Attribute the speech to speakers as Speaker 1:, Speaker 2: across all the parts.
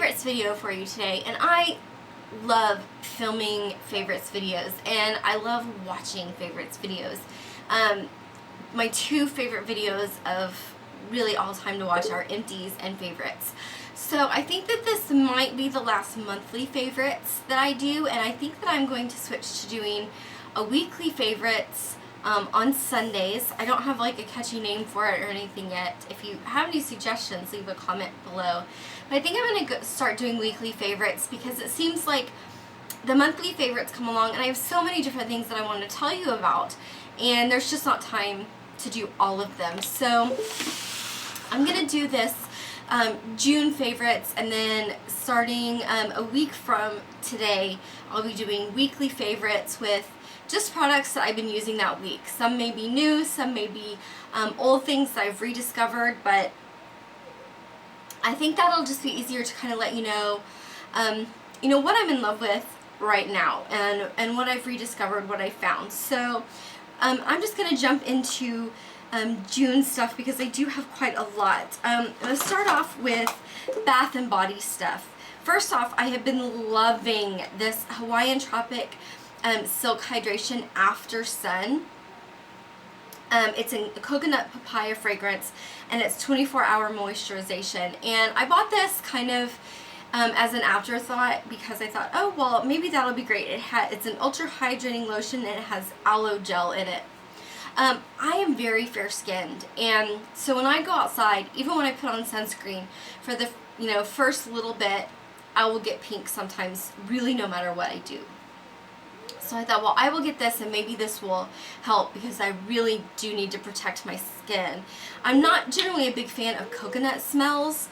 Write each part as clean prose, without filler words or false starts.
Speaker 1: favorites video for you today, and I love filming favorites videos and I love watching favorites videos. My two favorite videos of really all time to watch are empties and favorites. So I think that this might be the last monthly favorites that I do, and I think that I'm going to switch to doing a weekly favorites on Sundays. I don't have like a catchy name for it or anything yet. If you have any suggestions, leave a comment below. But I think I'm going to start doing weekly favorites because it seems like the monthly favorites come along and I have so many different things that I want to tell you about, and there's just not time to do all of them. So I'm going to do this June favorites, and then starting a week from today I'll be doing weekly favorites with just products that I've been using that week. Some may be new, some may be old things that I've rediscovered, but I think that'll just be easier to kind of let you know what I'm in love with right now and what I've rediscovered, what I found. So I'm just going to jump into June stuff because I do have quite a lot. I'm going to start off with Bath and Body stuff. First off, I have been loving this Hawaiian Tropic Silk Hydration After Sun. It's a coconut papaya fragrance, and it's 24-hour moisturization. And I bought this kind of as an afterthought because I thought, oh well, maybe that'll be great. It's an ultra hydrating lotion and it has aloe gel in it. I am very fair skinned, and so when I go outside, even when I put on sunscreen for the first little bit, I will get pink sometimes, really no matter what I do. So I thought, well, I will get this and maybe this will help because I really do need to protect my skin. I'm not generally a big fan of coconut smells,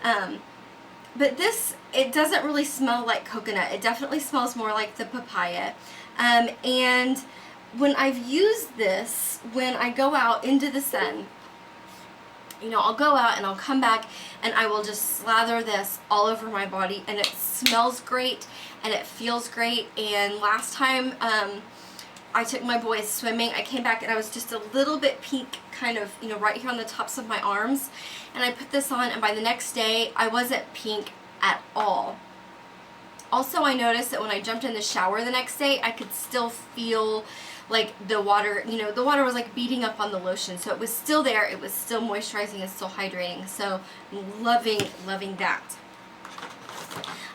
Speaker 1: but this, it doesn't really smell like coconut. It definitely smells more like the papaya. And when I've used this, when I go out into the sun, I'll go out and I'll come back and I will just slather this all over my body, and it smells great and it feels great. And last time I took my boys swimming, I came back and I was just a little bit pink, kind of, right here on the tops of my arms, and I put this on, and by the next day I wasn't pink at all. Also, I noticed that when I jumped in the shower the next day, I could still feel like the water, the water was like beating up on the lotion, so it was still there, it was still moisturizing and still hydrating. So loving that.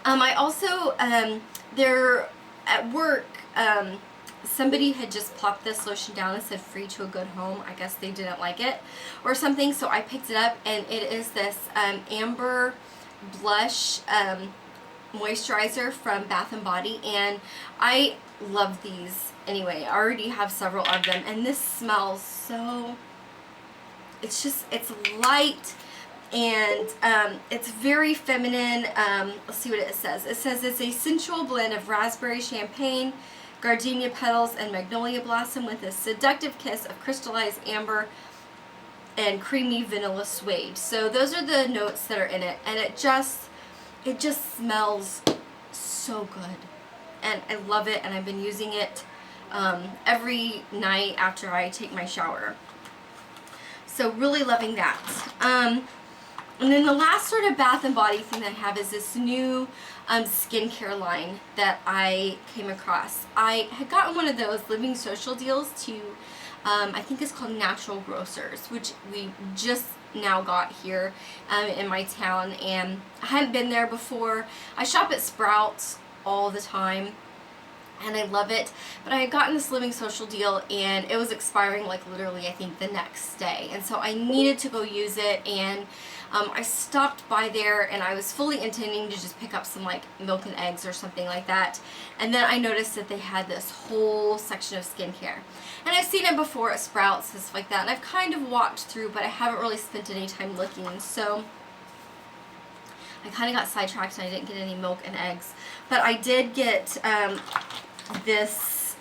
Speaker 1: I also, there at work, somebody had just plopped this lotion down and said free to a good home. I guess they didn't like it or something, so I picked it up, and it is this amber blush moisturizer from Bath and Body, and I love these anyway. I already have several of them, and this smells so, it's light, and it's very feminine. Let's see what it says. It says it's a sensual blend of raspberry champagne, gardenia petals, and magnolia blossom with a seductive kiss of crystallized amber and creamy vanilla suede. So those are the notes that are in it, and it just smells so good, and I love it, and I've been using it every night after I take my shower. So really loving that. And then the last sort of Bath and Body thing that I have is this new skincare line that I came across. I had gotten one of those Living Social deals to, I think it's called Natural Grocers, which we just now got here in my town, and I hadn't been there before. I shop at Sprouts all the time, and I love it, but I had gotten this Living Social deal, and it was expiring like literally I think the next day, and so I needed to go use it, and I stopped by there, and I was fully intending to just pick up some like milk and eggs or something like that, and then I noticed that they had this whole section of skincare, and I've seen it before at Sprouts and stuff like that, and I've kind of walked through, but I haven't really spent any time looking, so I kind of got sidetracked and I didn't get any milk and eggs. But I did get this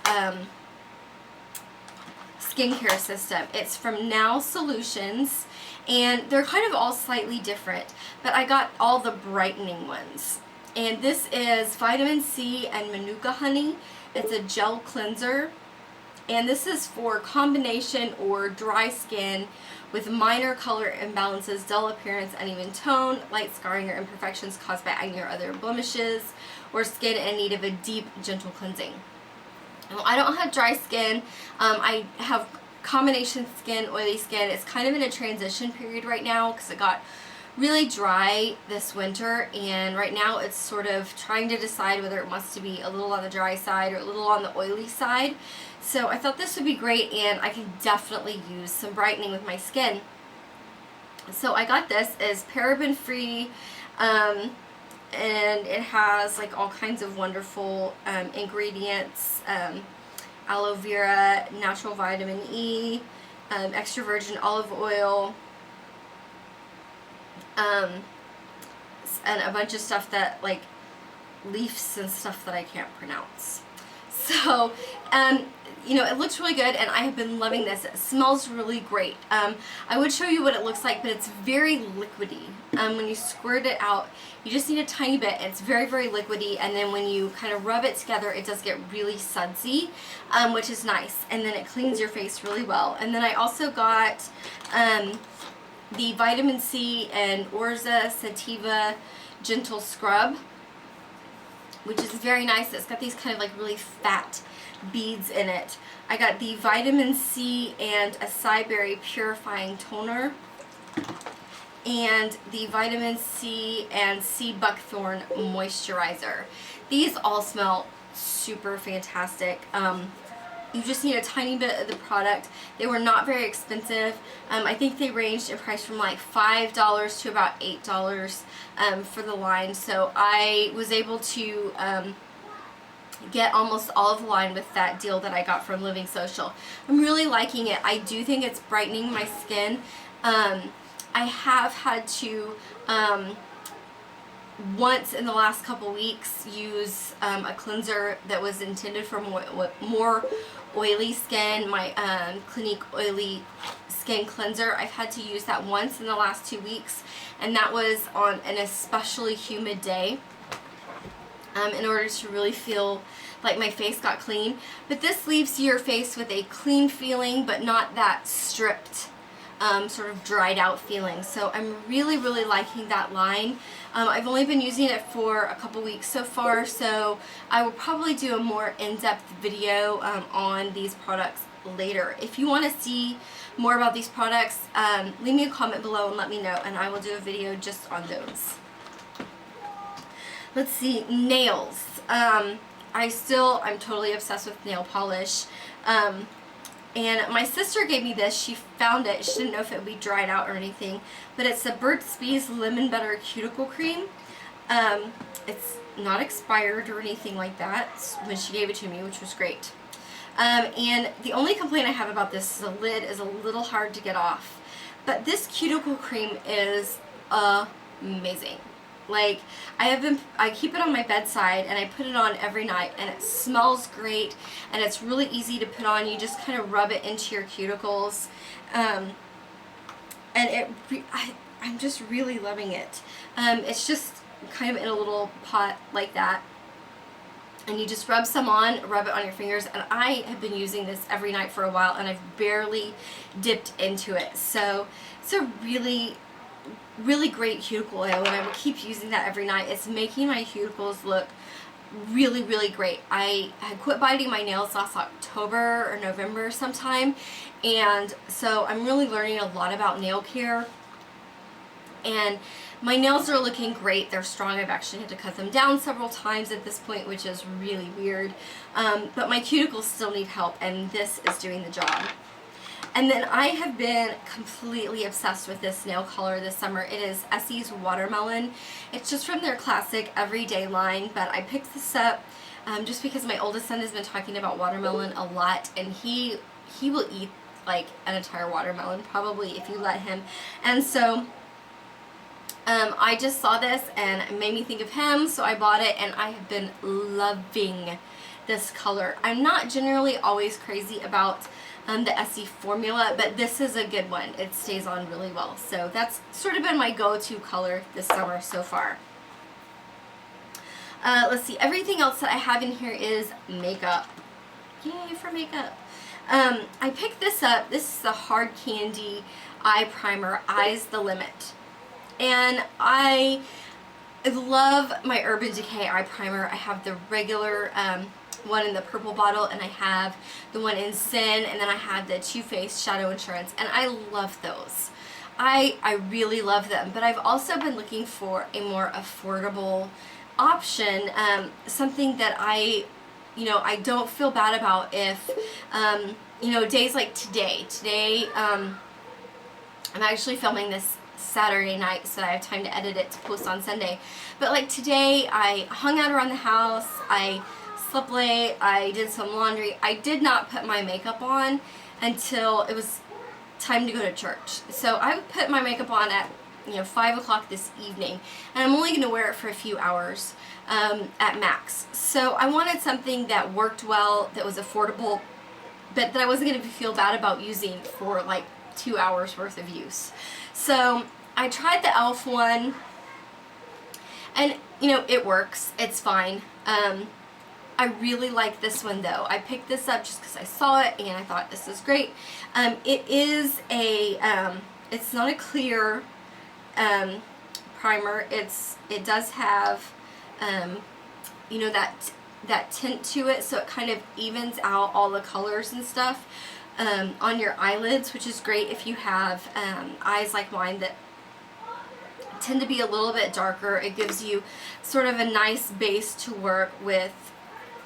Speaker 1: skincare system. It's from Now Solutions, and they're kind of all slightly different, but I got all the brightening ones. And this is vitamin C and manuka honey. It's a gel cleanser, And this is for combination or dry skin with minor color imbalances, dull appearance, uneven tone, light scarring or imperfections caused by acne or other blemishes, or skin in need of a deep, gentle cleansing. Well, I don't have dry skin. I have combination skin, oily skin. It's kind of in a transition period right now because it got really dry this winter, and right now it's sort of trying to decide whether it wants to be a little on the dry side or a little on the oily side. So I thought this would be great, and I can definitely use some brightening with my skin. So I got this as paraben free, and it has like all kinds of wonderful ingredients, aloe vera, natural vitamin E, extra virgin olive oil, and a bunch of stuff that, like, leaves and stuff that I can't pronounce. So, you know, it looks really good, and I have been loving this. It smells really great. I would show you what it looks like, but it's very liquidy. When you squirt it out, you just need a tiny bit, and it's very, very liquidy, and then when you kind of rub it together, it does get really sudsy, which is nice, and then it cleans your face really well. And then I also got the vitamin C and Orza Sativa Gentle Scrub, which is very nice. It's got these kind of like really fat beads in it. I got the vitamin C and acai berry purifying toner, and the vitamin C and sea buckthorn moisturizer. These all smell super fantastic. You just need a tiny bit of the product. They were not very expensive. I think they ranged in price from like $5 to about $8 for the line. So I was able to get almost all of the line with that deal that I got from Living Social. I'm really liking it. I do think it's brightening my skin. I have had to once in the last couple weeks use a cleanser that was intended for more oily skin, my Clinique Oily Skin Cleanser. I've had to use that once in the last 2 weeks, and that was on an especially humid day in order to really feel like my face got clean. But this leaves your face with a clean feeling, but not that stripped, sort of dried out feeling. So I'm really, really liking that line. I've only been using it for a couple weeks so far, so I will probably do a more in-depth video on these products later. If you want to see more about these products, leave me a comment below and let me know, and I will do a video just on those. Let's see, nails. I'm totally obsessed with nail polish. And my sister gave me this. She found it. She didn't know if it would be dried out or anything. But it's a Burt's Bees Lemon Butter Cuticle Cream. It's not expired or anything like that when she gave it to me, which was great. And the only complaint I have about this is the lid is a little hard to get off. But this cuticle cream is amazing. Like, I keep it on my bedside, and I put it on every night, and it smells great, and it's really easy to put on. You just kind of rub it into your cuticles, and I'm just really loving it. It's just kind of in a little pot like that, and you just rub some on, rub it on your fingers, and I have been using this every night for a while, and I've barely dipped into it. So it's a really great cuticle oil, and I will keep using that every night. It's making my cuticles look really, really great. I had quit biting my nails last October or November sometime, and so I'm really learning a lot about nail care, and my nails are looking great. They're strong. I've actually had to cut them down several times at this point, which is really weird, but my cuticles still need help, and this is doing the job. And then I have been completely obsessed with this nail color this summer. It is Essie's Watermelon. It's just from their classic everyday line, but I picked this up just because my oldest son has been talking about watermelon a lot, and he will eat like an entire watermelon probably if you let him. And so I just saw this and it made me think of him, so I bought it, and I have been loving this color. I'm not generally always crazy about the Essie formula, but this is a good one. It stays on really well. So that's sort of been my go-to color this summer so far. Let's see, everything else that I have in here is makeup. Yay for makeup. I picked this up. This is the Hard Candy Eye Primer, Eyes the Limit. And I love my Urban Decay eye primer. I have the regular one in the purple bottle, and I have the one in Sin, and then I have the Too Faced Shadow Insurance, and I love those. I really love them, but I've also been looking for a more affordable option, something that I don't feel bad about if, days like today, I'm actually filming this Saturday night so that I have time to edit it to post on Sunday. But like today, I hung out around the house, I slept late, I did some laundry. I did not put my makeup on until it was time to go to church. So I would put my makeup on at 5 o'clock this evening, and I'm only going to wear it for a few hours at max. So I wanted something that worked well, that was affordable, but that I wasn't going to feel bad about using for like 2 hours worth of use. So I tried the e.l.f. one, and it works. It's fine. I really like this one though. I picked this up just because I saw it and I thought this is great. It is it's not a clear primer. It does have that tint to it, so it kind of evens out all the colors and stuff on your eyelids, which is great if you have eyes like mine that tend to be a little bit darker. It gives you sort of a nice base to work with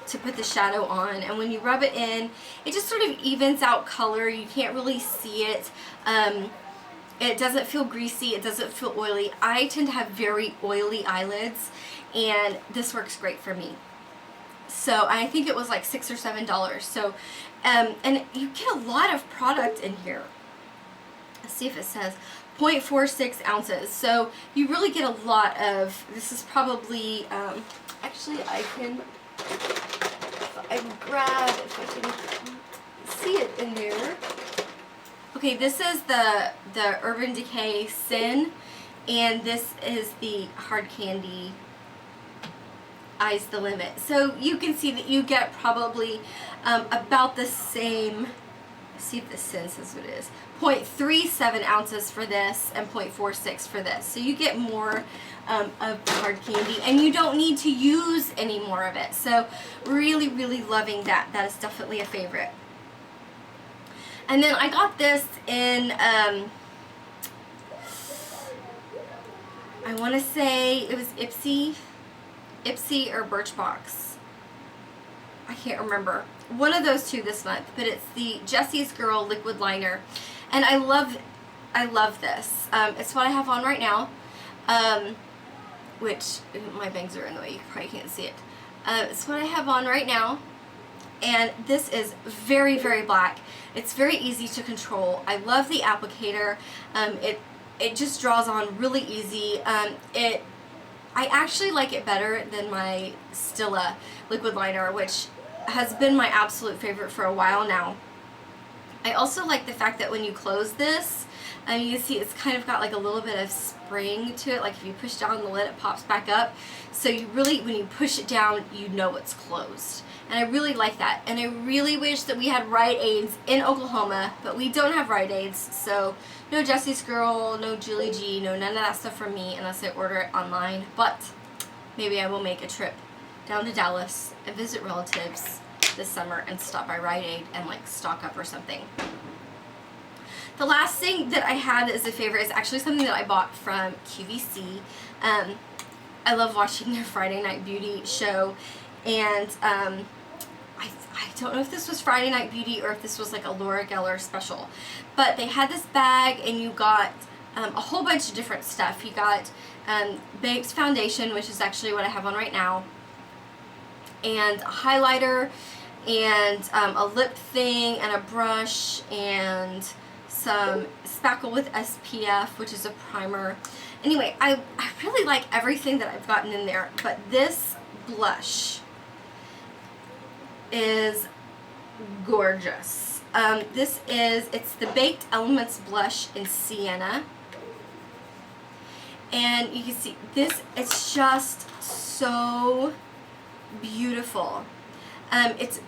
Speaker 1: to put the shadow on, and when you rub it in, it just sort of evens out color. You can't really see it. It doesn't feel greasy, it doesn't feel oily. I tend to have very oily eyelids, and this works great for me. So I think it was like $6 or $7. So and you get a lot of product in here. Let's see if it says 0.46 ounces. So you really get a lot of, this is probably, actually I can grab, if I can see it in there. Okay, this is the Urban Decay Sin, and this is the Hard Candy Eyes the Limit. So you can see that you get probably about the same, let's see if the Sin says what it is, 0.37 ounces for this and 0.46 for this. So you get more of the Hard Candy, and you don't need to use any more of it. So really, really loving that. That is definitely a favorite. And then I got this in, I want to say it was Ipsy or Birchbox. I can't remember. One of those two this month, but it's the Jessie's Girl Liquid Liner. And I love this. It's what I have on right now, which my bangs are in the way, you probably can't see it. It's what I have on right now, and this is very, very black. It's very easy to control. I love the applicator. It just draws on really easy. I actually like it better than my Stila liquid liner, which has been my absolute favorite for a while now. I also like the fact that when you close this, you can see it's kind of got like a little bit of spring to it. Like if you push down the lid, it pops back up. So you really, when you push it down, you know it's closed. And I really like that. And I really wish that we had Rite Aids in Oklahoma, but we don't have Rite Aids. So no Jessie's Girl, no Julie G, no none of that stuff from me unless I order it online. But maybe I will make a trip down to Dallas and visit relatives this summer and stop by Rite Aid and like stock up or something. The last thing that I had as a favorite is actually something that I bought from QVC. I love watching their Friday Night Beauty show, and I don't know if this was Friday Night Beauty or if this was like a Laura Geller special, but they had this bag and you got a whole bunch of different stuff. You got Baked foundation, which is actually what I have on right now, and a highlighter, and a lip thing, and a brush, and some spackle with SPF, which is a primer. Anyway, I really like everything that I've gotten in there, but this blush is gorgeous. It's the Baked Elements blush in Sienna, and you can see this, it's just so beautiful. It's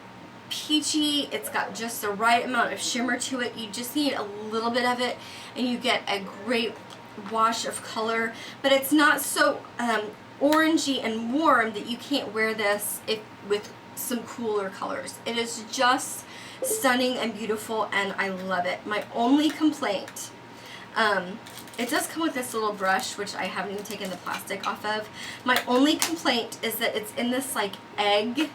Speaker 1: peachy. It's got just the right amount of shimmer to it. You just need a little bit of it and you get a great wash of color, but it's not so orangey and warm that you can't wear this with some cooler colors. It is just stunning and beautiful, and I love it. My only complaint, it does come with this little brush, which I haven't even taken the plastic off of. My only complaint is that it's in this like egg,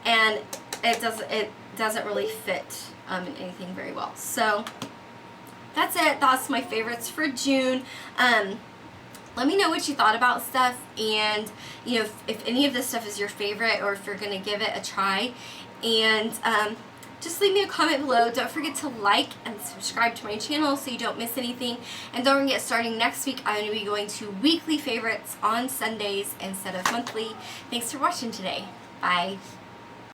Speaker 1: and it doesn't really fit in anything very well. So that's it. That's my favorites for June. Let me know what you thought about stuff, and you know, if any of this stuff is your favorite, or if you're gonna give it a try. And just leave me a comment below. Don't forget to like and subscribe to my channel so you don't miss anything. And don't forget, starting next week, I'm going to be going to weekly favorites on Sundays instead of monthly. Thanks for watching today. Bye.